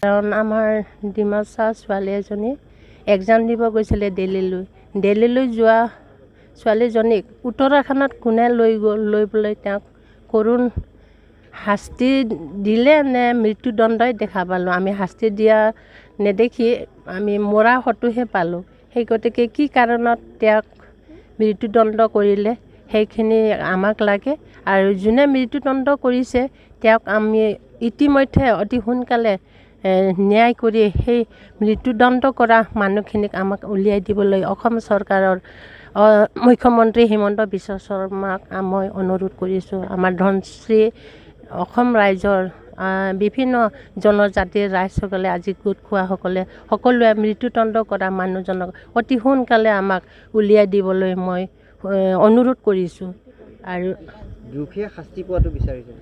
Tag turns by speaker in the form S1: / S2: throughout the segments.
S1: কাৰণ আমাৰ ডিমাচা ছোৱালী এজনী এক্সাম দিব গৈছিলে দিল্লীলৈ যোৱা ছোৱালীজনীক উত্তৰাখণ্ডত কোনে লৈ গ'ল, লৈ পেলাই তেওঁক কৰুণ শাস্তি দিলে নে মৃত্যুদণ্ডই দেখা পালোঁ। আমি শাস্তি দিয়া নেদেখি আমি মৰা হতুহে পালোঁ। সেই গতিকে কি কাৰণত তেওঁক মৃত্যুদণ্ড কৰিলে সেইখিনি আমাক লাগে। আৰু যোনে মৃত্যুদণ্ড কৰিছে তেওঁক আমি ইতিমধ্যে অতি সোনকালে ন্যায় কৰি সেই মৃত্যুদণ্ড কৰা মানুহখিনিক আমাক উলিয়াই দিবলৈ অসম চৰকাৰৰ মুখ্যমন্ত্ৰী হিমন্ত বিশ্ব শৰ্মাক মই অনুৰোধ কৰিছোঁ। আমাৰ ধনশ্ৰী অসম ৰাইজৰ বিভিন্ন জনজাতিৰ ৰাইজসকলে আজি গোট খোৱাসকলে সকলোৱে মৃত্যুদণ্ড কৰা মানুহজনক অতি সোনকালে আমাক উলিয়াই দিবলৈ মই অনুৰোধ কৰিছোঁ। আৰু
S2: দুখীয়া শাস্তি পোৱাটো বিচাৰিছে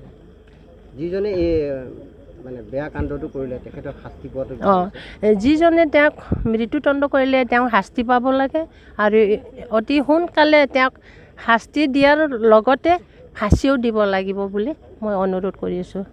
S2: যিজনে এই মানে বেয়া কাণ্ডটো কৰিলে তেখেতক শাস্তি পোৱাটো
S1: যিজনে তেওঁক মৃত্যুদণ্ড কৰিলে তেওঁ শাস্তি পাব লাগে আৰু অতি সোনকালে তেওঁক শাস্তি দিয়াৰ লগতে ফাঁচিও দিব লাগিব বুলি মই অনুৰোধ কৰিছোঁ।